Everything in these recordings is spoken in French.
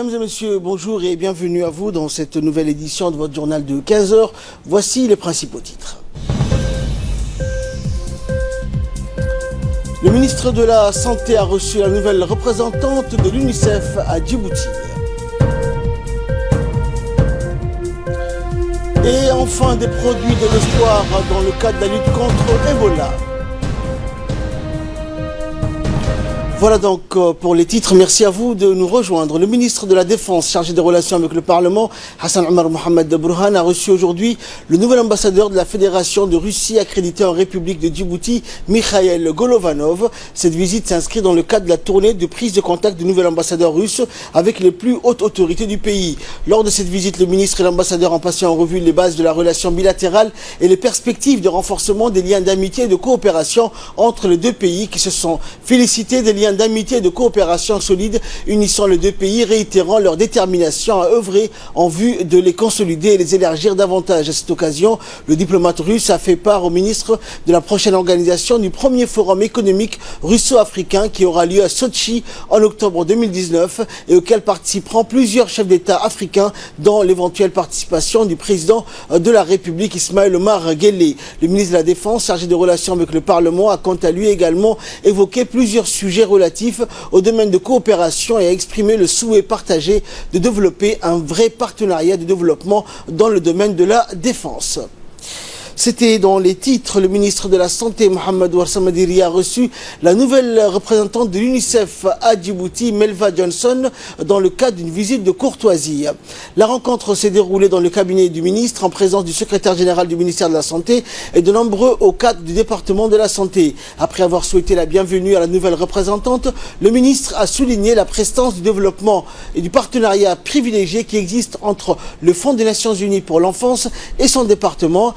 Mesdames et messieurs, bonjour et bienvenue à vous dans cette nouvelle édition de votre journal de 15 heures. Voici les principaux titres. Le ministre de la Santé a reçu la nouvelle représentante de l'UNICEF à Djibouti. Et enfin, des produits de l'espoir dans le cadre de la lutte contre Ebola. Voilà donc pour les titres. Merci à vous de nous rejoindre. Le ministre de la Défense chargé des relations avec le Parlement, Hassan Omar Mohamed Burhan, a reçu aujourd'hui le nouvel ambassadeur de la Fédération de Russie accrédité en République de Djibouti, Mikhail Golovanov. Cette visite s'inscrit dans le cadre de la tournée de prise de contact du nouvel ambassadeur russe avec les plus hautes autorités du pays. Lors de cette visite, le ministre et l'ambassadeur ont passé en revue les bases de la relation bilatérale et les perspectives de renforcement des liens d'amitié et de coopération entre les deux pays qui se sont félicités des liens d'amitié et de coopération solides unissant les deux pays, réitérant leur détermination à œuvrer en vue de les consolider et les élargir davantage. À cette occasion, le diplomate russe a fait part au ministre de la prochaine organisation du premier forum économique russo-africain qui aura lieu à Sochi en octobre 2019 et auquel participeront plusieurs chefs d'État africains, dont l'éventuelle participation du président de la République Ismaël Omar Guelleh. Le ministre de la Défense chargé des relations avec le Parlement a quant à lui également évoqué plusieurs sujets relatifs au domaine de coopération et a exprimé le souhait partagé de développer un vrai partenariat de développement dans le domaine de la défense. C'était dans les titres. Le ministre de la Santé, Mohamed Warsamadiri, a reçu la nouvelle représentante de l'UNICEF à Djibouti, Melva Johnson, dans le cadre d'une visite de courtoisie. La rencontre s'est déroulée dans le cabinet du ministre en présence du secrétaire général du ministère de la Santé et de nombreux hauts cadres du département de la Santé. Après avoir souhaité la bienvenue à la nouvelle représentante, le ministre a souligné la prestance du développement et du partenariat privilégié qui existe entre le Fonds des Nations Unies pour l'enfance et son département.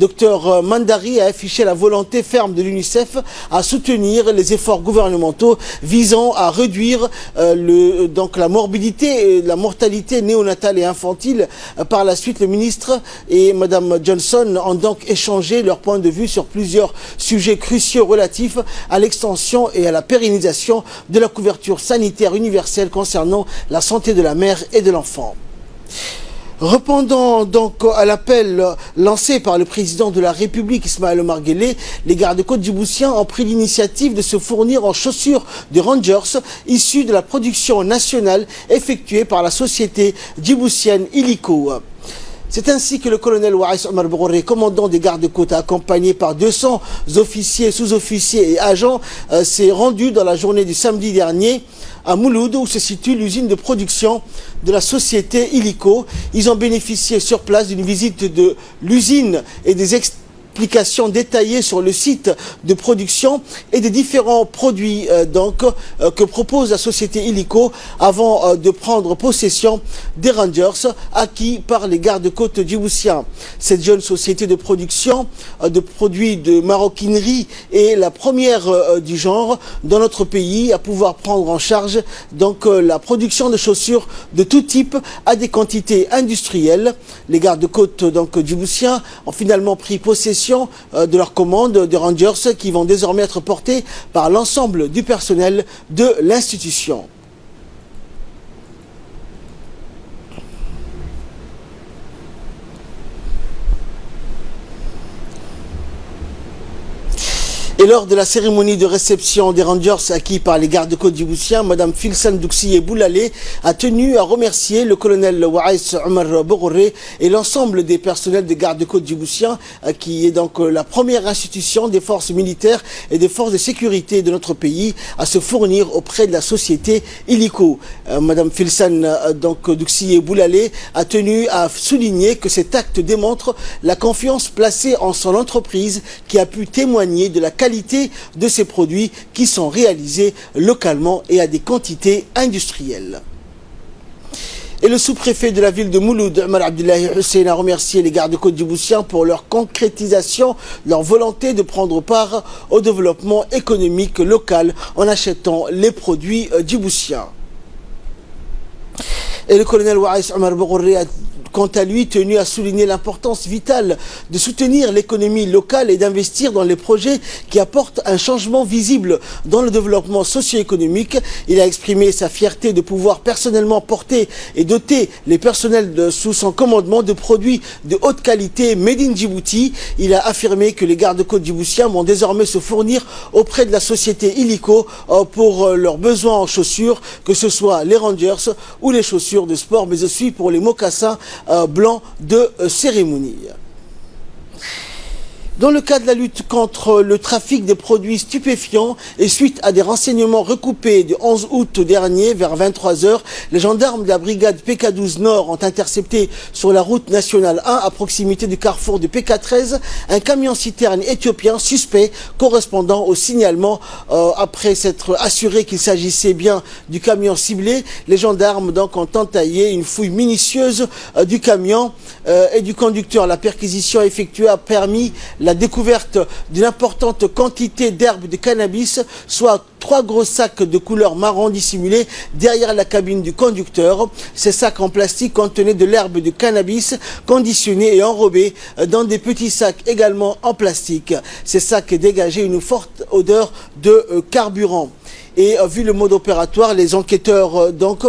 Dr Mandari a affiché la volonté ferme de l'UNICEF à soutenir les efforts gouvernementaux visant à réduire la morbidité et la mortalité néonatale et infantile. Par la suite, le ministre et Mme Johnson ont donc échangé leur point de vue sur plusieurs sujets cruciaux relatifs à l'extension et à la pérennisation de la couverture sanitaire universelle concernant la santé de la mère et de l'enfant. Répondant donc à l'appel lancé par le président de la République, Ismaël Omar Guelleh, les gardes-côtes djiboutiens ont pris l'initiative de se fournir en chaussures de Rangers issues de la production nationale effectuée par la société djiboutienne Illico. C'est ainsi que le colonel Waïs Omar Bourré, commandant des gardes-côtes, accompagné par 200 officiers, sous-officiers et agents, s'est rendu dans la journée du samedi dernier à Mouloud, où se situe l'usine de production de la société Illico. Ils ont bénéficié sur place d'une visite de l'usine et des explications détaillées sur le site de production et des différents produits que propose la société Illico avant de prendre possession des Rangers acquis par les gardes-côtes djiboutiens. Cette jeune société de production de produits de maroquinerie est la première du genre dans notre pays à pouvoir prendre en charge la production de chaussures de tout type à des quantités industrielles. Les gardes-côtes djiboutiens ont finalement pris possession de leurs commandes de Rangers qui vont désormais être portées par l'ensemble du personnel de l'institution. Et lors de la cérémonie de réception des Rangers acquis par les gardes-côtes djiboutiens, Mme Filsan Douxiye Boulalé a tenu à remercier le colonel Waïs Omar Bourré et l'ensemble des personnels des gardes-côtes djiboutiens, qui est donc la première institution des forces militaires et des forces de sécurité de notre pays à se fournir auprès de la société Illico. Mme Filsan Douxiye Boulalé a tenu à souligner que cet acte démontre la confiance placée en son entreprise qui a pu témoigner de la qualité de ces produits qui sont réalisés localement et à des quantités industrielles. Et le sous-préfet de la ville de Mouloud, Omar Abdullahi Hussein, a remercié les gardes-côtes djiboutiens pour leur concrétisation, leur volonté de prendre part au développement économique local en achetant les produits djiboutiens. Et le colonel Waïs Omar Bourré a quant à lui, tenu à souligner l'importance vitale de soutenir l'économie locale et d'investir dans les projets qui apportent un changement visible dans le développement socio-économique. Il a exprimé sa fierté de pouvoir personnellement porter et doter les personnels sous son commandement de produits de haute qualité made in Djibouti. Il a affirmé que les gardes-côtes djiboutiens vont désormais se fournir auprès de la société Illico pour leurs besoins en chaussures, que ce soit les Rangers ou les chaussures de sport, mais aussi pour les mocassins blancs de cérémonie. Dans le cadre de la lutte contre le trafic de produits stupéfiants et suite à des renseignements recoupés du 11 août dernier vers 23 h, les gendarmes de la brigade PK12 Nord ont intercepté sur la route nationale 1 à proximité du carrefour de PK13 un camion-citerne éthiopien suspect correspondant au signalement. Après s'être assuré qu'il s'agissait bien du camion ciblé, les gendarmes donc ont entaillé une fouille minutieuse du camion et du conducteur. La perquisition effectuée a permis la découverte d'une importante quantité d'herbes de cannabis, soit 3 gros sacs de couleur marron dissimulés derrière la cabine du conducteur. Ces sacs en plastique contenaient de l'herbe de cannabis conditionnée et enrobée dans des petits sacs également en plastique. Ces sacs dégageaient une forte odeur de carburant. Et vu le mode opératoire, les enquêteurs donc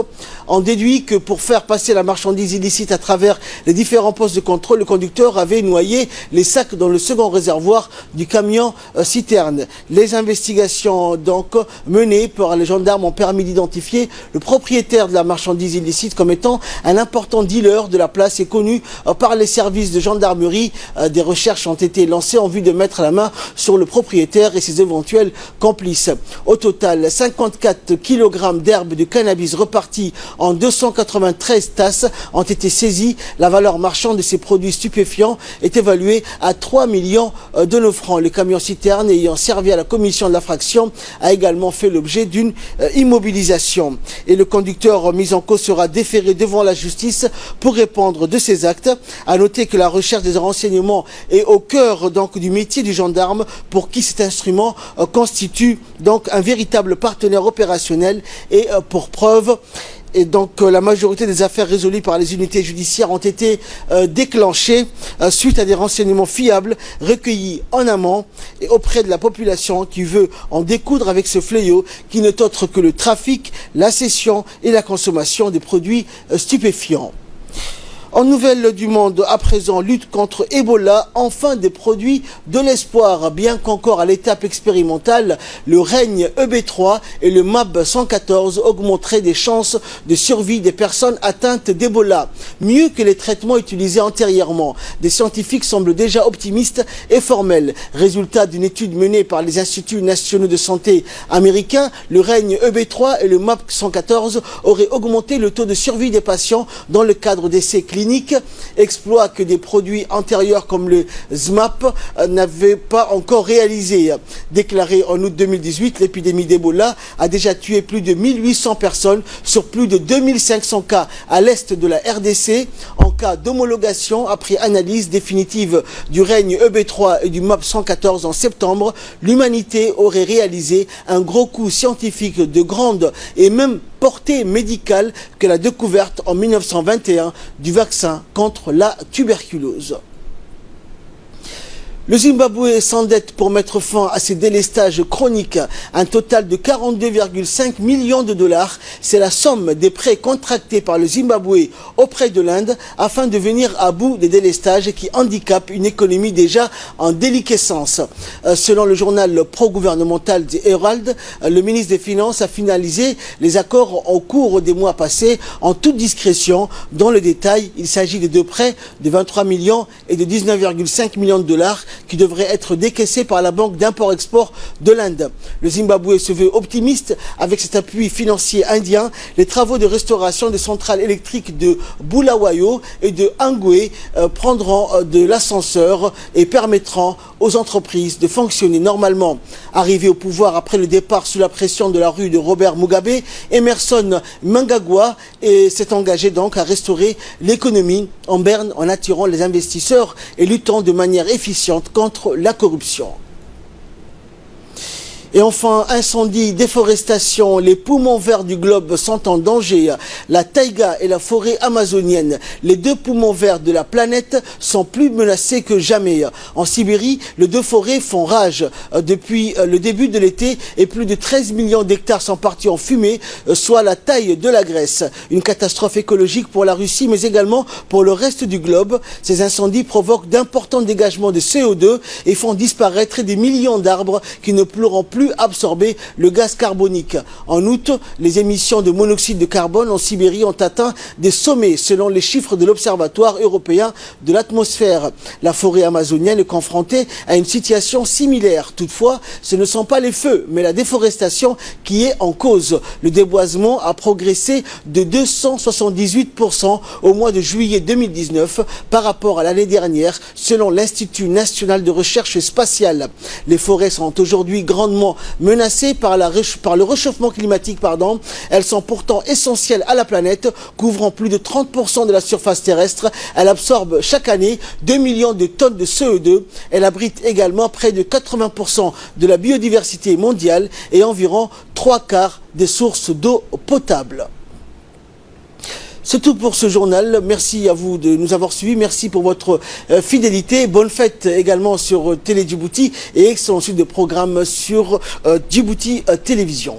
ont déduit que pour faire passer la marchandise illicite à travers les différents postes de contrôle, le conducteur avait noyé les sacs dans le second réservoir du camion citerne. Les investigations donc menées par les gendarmes ont permis d'identifier le propriétaire de la marchandise illicite comme étant un important dealer de la place et connu par les services de gendarmerie. Des recherches ont été lancées en vue de mettre la main sur le propriétaire et ses éventuels complices. Au total, 54 kg d'herbe de cannabis repartis en 293 tasses ont été saisis. La valeur marchande de ces produits stupéfiants est évaluée à 3 millions de nos francs. Le camion citerne ayant servi à la commission de l'infraction a également fait l'objet d'une immobilisation. Et le conducteur mis en cause sera déféré devant la justice pour répondre de ses actes. À noter que la recherche des renseignements est au cœur donc du métier du gendarme, pour qui cet instrument constitue donc un véritable partenaire opérationnel. Et pour preuve, et donc la majorité des affaires résolues par les unités judiciaires ont été déclenchées suite à des renseignements fiables recueillis en amont et auprès de la population qui veut en découdre avec ce fléau qui n'est autre que le trafic, la cession et la consommation des produits stupéfiants. En nouvelles du monde, à présent, lutte contre Ebola, enfin des produits de l'espoir. Bien qu'encore à l'étape expérimentale, le règne EB3 et le MAB 114 augmenteraient des chances de survie des personnes atteintes d'Ebola. Mieux que les traitements utilisés antérieurement. Des scientifiques semblent déjà optimistes et formels. Résultat d'une étude menée par les Instituts nationaux de santé américains, le règne EB3 et le MAB 114 auraient augmenté le taux de survie des patients dans le cadre d'essais cliniques. Exploit que des produits antérieurs comme le SMAP n'avaient pas encore réalisé. Déclaré en août 2018, l'épidémie d'Ebola a déjà tué plus de 1800 personnes sur plus de 2500 cas à l'est de la RDC. En cas d'homologation, après analyse définitive du règne EB3 et du MAP 114 en septembre, l'humanité aurait réalisé un gros coup scientifique de grande et même portée médicale que la découverte en 1921 du vaccin contre la tuberculose. Le Zimbabwe s'endette pour mettre fin à ses délestages chroniques. Un total de 42,5 millions de dollars. C'est la somme des prêts contractés par le Zimbabwe auprès de l'Inde afin de venir à bout des délestages qui handicapent une économie déjà en déliquescence. Selon le journal pro-gouvernemental The Herald, le ministre des Finances a finalisé les accords au cours des mois passés en toute discrétion. Dans le détail, il s'agit de deux prêts de 23 millions et de 19,5 millions de dollars qui devrait être décaissé par la Banque d'import-export de l'Inde. Le Zimbabwe se veut optimiste avec cet appui financier indien. Les travaux de restauration des centrales électriques de Bulawayo et de Angwe prendront de l'ascenseur et permettront aux entreprises de fonctionner normalement. Arrivé au pouvoir après le départ sous la pression de la rue de Robert Mugabe, Emerson Mnangagwa s'est engagé donc à restaurer l'économie en berne en attirant les investisseurs et luttant de manière efficiente contre la corruption. Et enfin, incendie, déforestation, les poumons verts du globe sont en danger. La taïga et la forêt amazonienne, les deux poumons verts de la planète, sont plus menacés que jamais. En Sibérie, les deux forêts font rage depuis le début de l'été et plus de 13 millions d'hectares sont partis en fumée, soit la taille de la Grèce. Une catastrophe écologique pour la Russie, mais également pour le reste du globe. Ces incendies provoquent d'importants dégagements de CO2 et font disparaître des millions d'arbres qui ne pourront plus absorber le gaz carbonique. En août, les émissions de monoxyde de carbone en Sibérie ont atteint des sommets selon les chiffres de l'Observatoire européen de l'atmosphère. La forêt amazonienne est confrontée à une situation similaire. Toutefois, ce ne sont pas les feux, mais la déforestation qui est en cause. Le déboisement a progressé de 278% au mois de juillet 2019 par rapport à l'année dernière, selon l'Institut national de recherche spatiale. Les forêts sont aujourd'hui grandement menacées par le réchauffement climatique. Elles sont pourtant essentielles à la planète, couvrant plus de 30% de la surface terrestre. Elles absorbent chaque année 2 millions de tonnes de CO2. Elles abritent également près de 80% de la biodiversité mondiale et environ 3/4 des sources d'eau potable. C'est tout pour ce journal. Merci à vous de nous avoir suivis. Merci pour votre fidélité. Bonne fête également sur Télé Djibouti et excellente suite de programmes sur Djibouti Télévision.